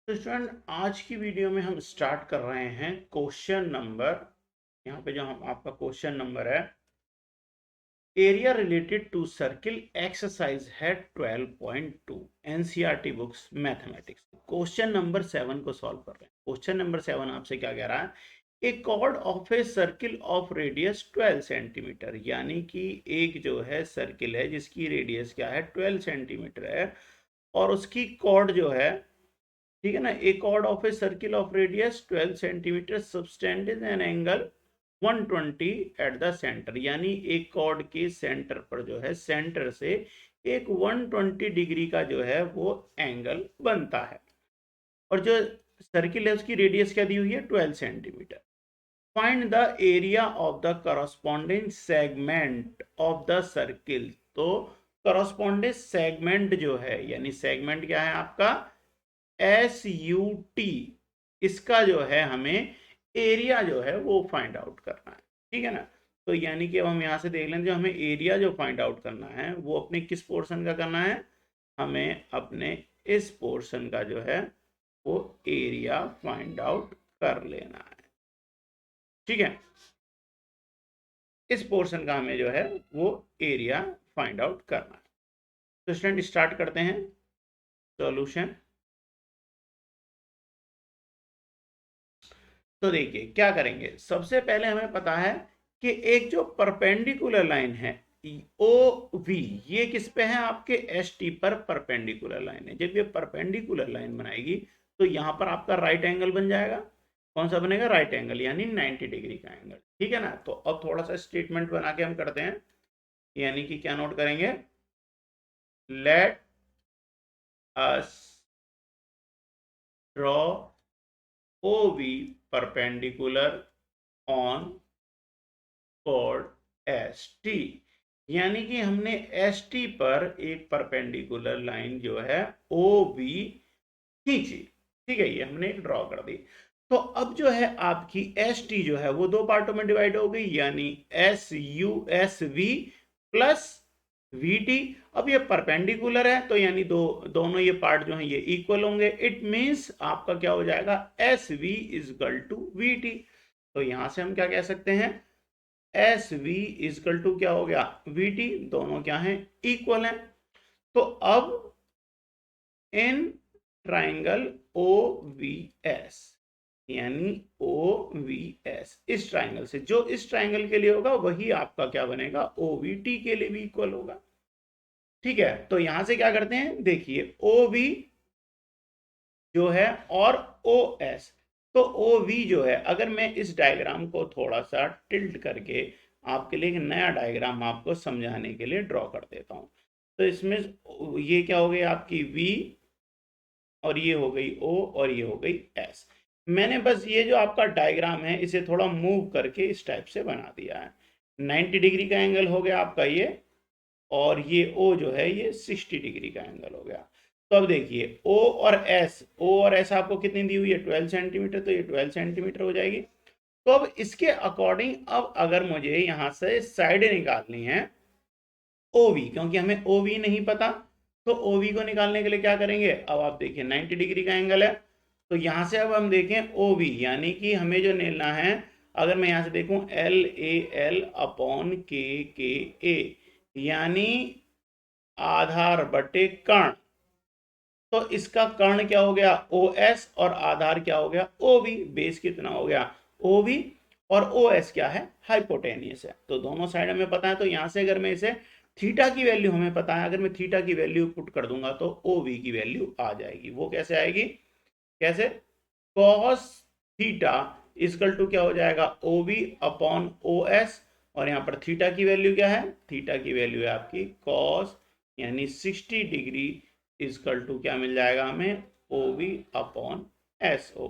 तो स्टूडेंट आज की वीडियो में हम स्टार्ट कर रहे हैं क्वेश्चन नंबर। यहाँ पे जो हम आपका क्वेश्चन नंबर है area related to circle exercise है 12.2 NCERT books mathematics. Question number 7 को सॉल्व कर रहे हैं। क्वेश्चन नंबर 7 आपसे क्या कह रहा है, a chord of a circle of radius 12 centimetre, यानी कि एक जो है सर्किल है जिसकी रेडियस क्या है 12 सेंटीमीटर है और उसकी कॉर्ड जो है, ठीक है ना, a chord of a circle of radius 12 centimetre subtended an angle 120 at the centre, यानी एक कॉर्ड के सेंटर पर जो है सेंटर से एक 120 डिग्री का जो है वो एंगल बनता है और जो सर्किल है उसकी रेडियस क्या दी हुई है 12 centimetre. Find the area of the corresponding segment of the circle. तो करस्पॉन्डिंग सेगमेंट जो है, यानी सेगमेंट क्या है आपका SUT, इसका जो है हमें एरिया जो है वो फाइंड आउट करना है, ठीक है ना। तो यानी कि अब हम यहाँ से देख लें, जो हमें एरिया जो फाइंड आउट करना है वो अपने किस पोर्शन का करना है, हमें अपने इस पोर्शन का जो है वो एरिया फाइंड आउट कर लेना है, ठीक है। इस पोर्शन का हमें जो है वो एरिया फाइंड आउट करना है। तो स्टूडेंट स्टार्ट करते हैं सॉल्यूशन। तो देखिए क्या करेंगे, सबसे पहले हमें पता है कि एक जो परपेंडिकुलर लाइन है ओ वी, ये किस पे है, आपके एस टी पर परपेंडिकुलर लाइन है। जब ये परपेंडिकुलर लाइन बनाएगी तो यहां पर आपका राइट एंगल बन जाएगा। कौन सा बनेगा, राइट एंगल, यानी 90 डिग्री का एंगल, ठीक है ना। तो अब थोड़ा सा स्टेटमेंट बना के हम करते हैं, यानी कि क्या नोट करेंगे, let us draw O V perpendicular on chord S T, यानी कि हमने एस टी पर एक परपेंडिकुलर लाइन जो है ओ बी खींची, ठीक है, ये हमने ड्रॉ कर दी। तो अब जो है आपकी एस टी जो है वो दो पार्टों में डिवाइड हो गई, यानी S U S V plus we T. अब ये परपेंडिकुलर है तो यानी दोनों ये पार्ट जो है ये इक्वल होंगे। इट मींस आपका क्या हो जाएगा, S V equal to V T. तो यहां से हम क्या कह सकते हैं, एस वी इजकल टू क्या हो गया, वी टी, दोनों क्या हैं, इक्वल हैं। तो अब in triangle O V S, यानी ओ वी एस, इस ट्राइंगल से जो इस ट्राइंगल के लिए होगा वही आपका क्या बनेगा, ओ वी टी के लिए भी इक्वल होगा, ठीक है। तो यहां से क्या करते हैं, देखिए ओ वी जो है और ओ एस, तो ओ वी जो है, अगर मैं इस डायग्राम को थोड़ा सा टिल्ट करके आपके लिए एक नया डायग्राम आपको समझाने के लिए ड्रॉ कर देता हूं। तो इसमें ये क्या हो गई आपकी V और ये हो गई O और ये हो गई S। मैंने बस ये जो आपका डायग्राम है इसे थोड़ा मूव करके इस टाइप से बना दिया है। 90 डिग्री का एंगल हो गया आपका ये, और ये O जो है ये 60 डिग्री का एंगल हो गया। तो अब देखिए O और S आपको कितनी दी हुई है, 12 सेंटीमीटर, तो ये 12 सेंटीमीटर हो जाएगी। तो अब इसके अकॉर्डिंग अब अगर मुझे यहां से साइड निकालनी है OV, क्योंकि हमें OV नहीं पता, तो OV को निकालने के लिए क्या करेंगे, अब आप देखिए 90 डिग्री का एंगल है, तो यहां से अब हम देखें OV, यानी कि हमें जो लेना है, अगर मैं यहां से देखूं LAL अपॉन के ए, यानी आधार बटे कर्ण, तो इसका कर्ण क्या हो गया OS और आधार क्या हो गया OB। बेस कितना हो गया OB और OS क्या है, हाइपोटेनियस है। तो दोनों साइड हमें पता है, तो यहां से अगर मैं इसे थीटा की वैल्यू हमें पता है, अगर मैं थीटा की वैल्यू पुट कर दूंगा तो OB की वैल्यू आ जाएगी। वो कैसे आएगी, कैसे, कॉस थीटा इजकल टू क्या हो जाएगा OB अपॉन OS, और यहाँ पर थीटा की वैल्यू क्या है, थीटा की वैल्यू है आपकी कॉस, यानी 60 डिग्री इजकल टू क्या मिल जाएगा हमें, OB upon SO।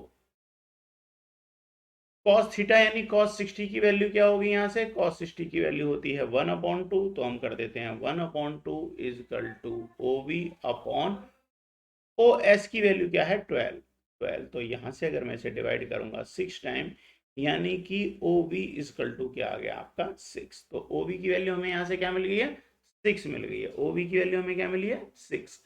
Cos theta यानी कॉस 60 की वैल्यू क्या होगी, यहाँ से कॉस 60 की वैल्यू होती है 1/2, तो हम कर देते हैं 1/2 equal to OB upon OS की वैल्यू क्या है 12। तो यहां से अगर मैं इसे डिवाइड करूंगा 6 टाइम, यानी कि OB इजकल टू क्या आ गया आपका 6। तो OB की वैल्यू हमें यहां से क्या मिल गई है, 6 मिल गई है। OB की वैल्यू हमें क्या मिली है, 6।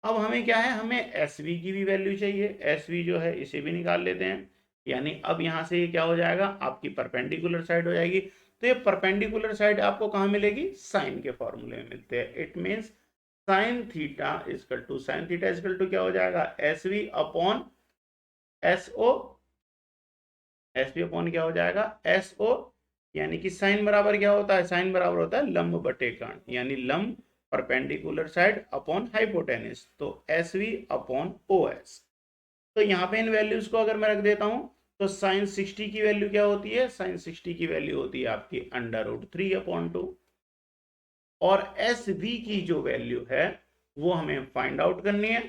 अब हमें क्या है, हमें एस वी की भी वैल्यू चाहिए। एस वी जो है इसे भी निकाल लेते हैं। यानी अब यहाँ से ये क्या हो जाएगा, आपकी परपेंडिकुलर साइड हो जाएगी। तो ये परपेंडिकुलर साइड आपको कहाँ मिलेगी, साइन के फॉर्मूले में मिलते हैं। It means sine theta equal to क्या हो जाएगा, S V upon S O. S V upon क्या हो जाएगा, एस ओ। यानी कि साइन बराबर क्या होता है, साइन बराबर होता है लंब बटे कर्ण, यानी लंब परपेंडिकुलर साइड अपॉन हाइपोटेनिस। तो S V upon O S. तो यहाँ पे इन वैल्यूज को अगर मैं रख देता हूं, तो साइन 60 की वैल्यू क्या होती है, साइन 60 की वैल्यू होती है आपकी √3/2। और एस वी की जो वैल्यू है वो हमें फाइंड आउट करनी है।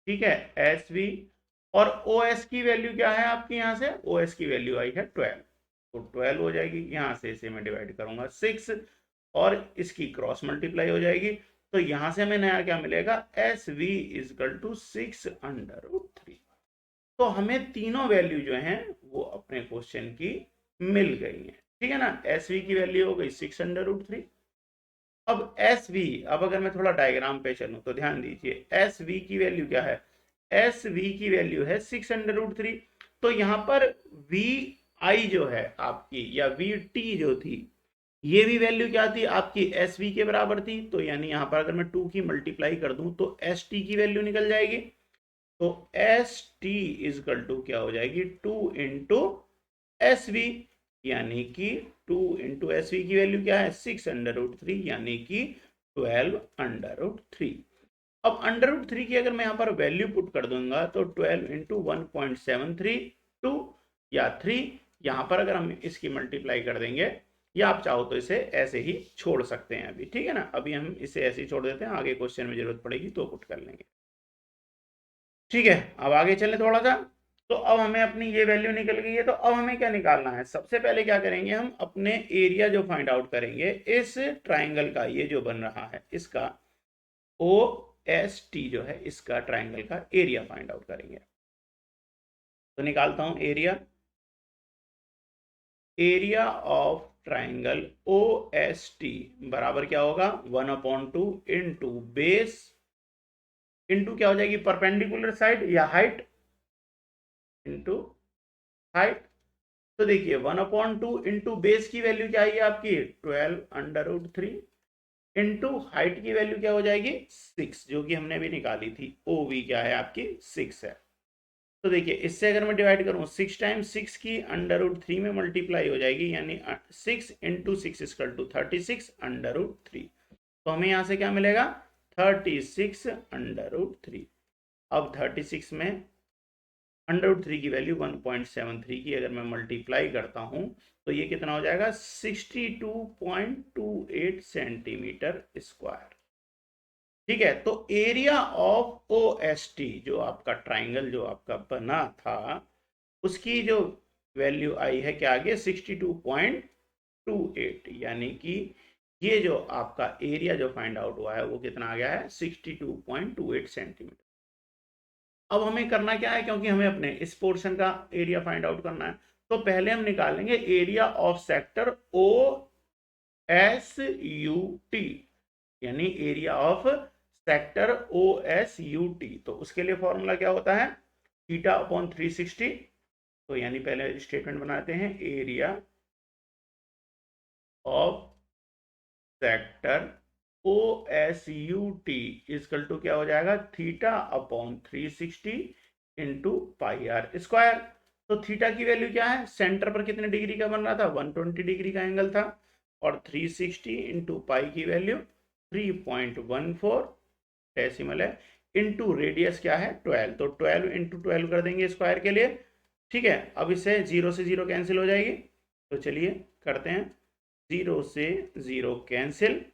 ठीक है, एस वी। और ओ एस की वैल्यू क्या है आपकी, यहां से ओ एस की वैल्यू आई है 12। तो 12 हो जाएगी, यहां से इसे मैं डिवाइड करूंगा 6, और इसकी क्रॉस मल्टीप्लाई हो जाएगी। तो यहां से हमें नया क्या मिलेगा, एस वी इजकल टू 6√3। तो हमें तीनों वैल्यू जो हैं वो अपने क्वेश्चन की मिल गई हैं। ठीक है ना, एस वी की वैल्यू हो गई 6√3। अब एस वी, अब अगर मैं थोड़ा डायग्राम पे चलूं तो ध्यान दीजिए, एस वी की वैल्यू क्या है, एस वी की वैल्यू है 6√3। तो यहां पर वी आई जो है आपकी, या वी टी जो थी, ये भी वैल्यू क्या थी आपकी, एस वी के बराबर थी। तो यानी यहां पर अगर मैं 2 की मल्टीप्लाई कर दूं तो एस टी की वैल्यू निकल जाएगी। तो एस टी इजकल टू क्या हो जाएगी, 2 × एस वी। यानी कि 2 × एस वी की वैल्यू क्या है, 6√3, यानी कि 12√3। अब √3 की अगर मैं यहाँ पर वैल्यू पुट कर दूंगा तो 12 × 1.732 या 3। यहाँ पर अगर हम इसकी मल्टीप्लाई कर देंगे, या आप चाहो तो इसे ऐसे ही छोड़ सकते हैं अभी। ठीक है ना, अभी हम इसे ऐसे ही छोड़ देते हैं, आगे क्वेश्चन में जरूरत पड़ेगी तो पुट कर लेंगे। ठीक है, अब आगे चलें थोड़ा सा। तो अब हमें अपनी ये वैल्यू निकल गई है, तो अब हमें क्या निकालना है, सबसे पहले क्या करेंगे, हम अपने एरिया जो फाइंड आउट करेंगे इस ट्राइंगल का, ये जो बन रहा है इसका ओ एस टी जो है, इसका ट्राइंगल का एरिया फाइंड आउट करेंगे। तो निकालता हूं area. Area of triangle O S T बराबर क्या होगा, 1/2 इंटू बेस इंटू क्या हो जाएगी, परपेंडिकुलर साइड या हाइट, इंटू हाइट। तो देखिए 1/2 इंटू बेस की वैल्यू क्या है आपकी, 12√3, इंटू हाइट की वैल्यू क्या हो जाएगी 6, जो कि हमने भी निकाली थी। ओ वी क्या है आपकी 6 है। तो देखिए इससे अगर मैं डिवाइड करूं, 6 टाइम्स 6 की √3 में मल्टीप्लाई हो जाएगी, यानी 6 × 6 इक्वल टू 36√3। तो हमें यहां से क्या मिलेगा, 36√3। अब 36 में √3 की वैल्यू 1.73 की अगर मैं मल्टीप्लाई करता हूं, तो ये कितना हो जाएगा, 62.28 सेंटीमीटर स्क्वायर। ठीक है, तो area of O S T, जो आपका ट्राइंगल जो आपका बना था, उसकी जो वैल्यू आई है क्या, आगे 62.28, यानी कि ये जो आपका एरिया जो फाइंड आउट हुआ है वो कितना आ गया है, 62.28 सेंटीमीटर। अब हमें करना क्या है, क्योंकि हमें अपने इस पोर्शन का एरिया फाइंड आउट करना है, तो पहले हम निकालेंगे area of sector O S U T, यानी area of sector O S U T. तो उसके लिए फॉर्मूला क्या होता है, थीटा अपॉन 360। तो यानी पहले स्टेटमेंट बनाते हैं, area of sector O S U T equal to क्या हो जाएगा, theta upon 360 into pi r square. तो थीटा की वैल्यू क्या है, सेंटर पर कितने डिग्री का बन रहा था, 120 डिग्री का एंगल था, और 360 इंटू पाई की वैल्यू 3.14 डेसिमल है, इंटू रेडियस क्या है 12। तो 12 इंटू 12 कर देंगे स्क्वायर के लिए। ठीक है, अब इससे 0 से 0 कैंसिल हो जाएगी। तो चलिए करते हैं, 0 से 0 कैंसिल।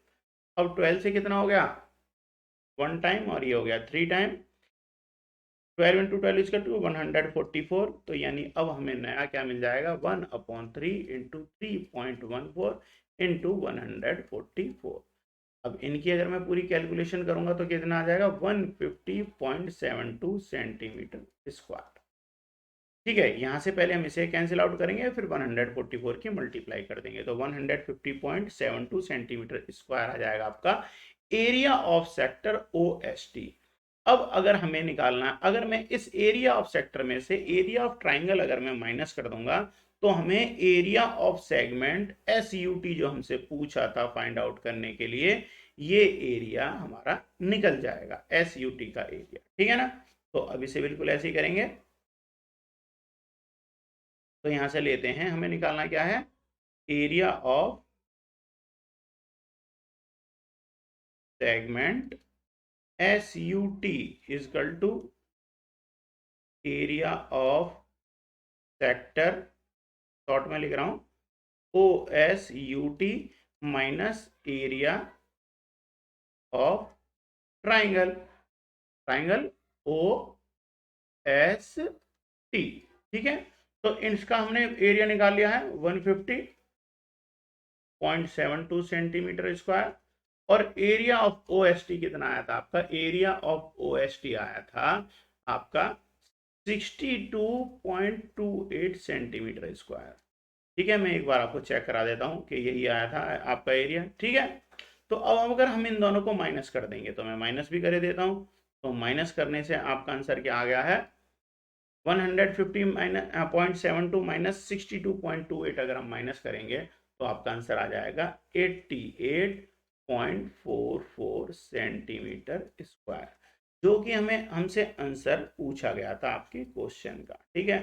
अब 12 से कितना हो गया, 1 टाइम, और ये हो गया 3 टाइम। 12 इंटू 12 इसका 144। तो यानी अब हमें नया क्या मिल जाएगा, 1/3 इंटू 3.14 इंटू 144। अब इनकी अगर मैं पूरी कैलकुलेशन करूंगा तो कितना आ जाएगा, 150.72 सेंटीमीटर स्क्वायर। ठीक है, यहां से पहले हम इसे कैंसिल आउट करेंगे, फिर 144 की मल्टीप्लाई कर देंगे, तो 150.72 सेंटीमीटर स्क्वायर आ जाएगा आपका एरिया ऑफ सेक्टर OST। अब अगर हमें निकालना है, अगर मैं इस एरिया ऑफ सेक्टर में से एरिया ऑफ ट्राइंगल अगर मैं माइनस कर दूंगा तो हमें एरिया ऑफ सेगमेंट SUT जो हमसे पूछा था फाइंड आउट करने के लिए, ये एरिया हमारा निकल जाएगा, SUT का एरिया। ठीक है ना। तो अब इसे बिल्कुल ऐसे ही करेंगे। तो यहां से लेते हैं, हमें निकालना क्या है, area of segment SUT is equal to area of sector, short में लिख रहा हूं OSUT minus area of triangle, triangle OST। ठीक है। तो इसका हमने एरिया निकाल लिया है 150.72 सेंटीमीटर स्क्वायर। और एरिया ऑफ OST कितना आया था आपका, एरिया ऑफ OST आया था आपका 62.28 सेंटीमीटर स्क्वायर। ठीक है, मैं एक बार आपको चेक करा देता हूं कि यही आया था आपका एरिया। ठीक है। तो अब अगर हम इन दोनों को माइनस कर देंगे, तो मैं माइनस भी कर देता हूं। तो माइनस करने से आपका आंसर क्या आ गया है, 150.72 माइनस 62.28 अगर हम माइनस करेंगे तो आपका आंसर आ जाएगा 88.44 सेंटीमीटर स्क्वायर, जो कि हमें हमसे आंसर पूछा गया था आपके क्वेश्चन का। ठीक है।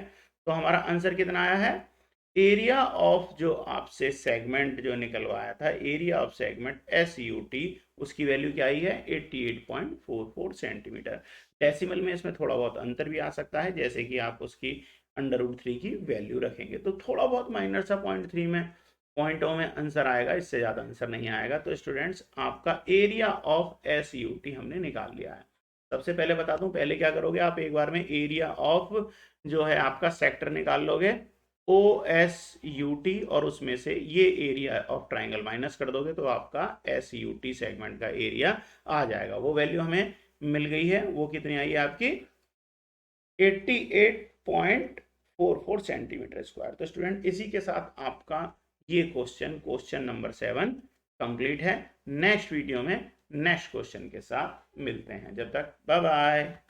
तो हमारा आंसर कितना आया है, एरिया ऑफ जो आपसे सेगमेंट जो निकलवाया था, एरिया ऑफ सेगमेंट SUT, उसकी वैल्यू क्या आई है 88.44 सेंटीमीटर। डेसिमल में इसमें थोड़ा बहुत अंतर भी आ सकता है, जैसे कि आप उसकी √3 की वैल्यू रखेंगे तो थोड़ा बहुत माइनर सा 0.3 में, पॉइंटों में आंसर आएगा, इससे ज़्यादा आंसर नहीं आएगा। तो स्टूडेंट्स आपका एरिया ऑफ SUT हमने निकाल लिया है। सबसे पहले बता दूं, पहले क्या करोगे आप, एक बार में एरिया ऑफ जो है आपका सेक्टर निकाल लोगे OSUT, और उसमें से ये एरिया ऑफ ट्राइंगल माइनस कर दोगे तो आपका SUT सेगमेंट का एरिया आ जाएगा। वो वैल्यू हमें मिल गई है, वो कितनी आई है आपकी 88.44 सेंटीमीटर स्क्वायर। तो स्टूडेंट इसी के साथ आपका ये क्वेश्चन नंबर 7 कंप्लीट है। नेक्स्ट वीडियो में नेक्स्ट क्वेश्चन के साथ मिलते हैं, जब तक बाय बाय।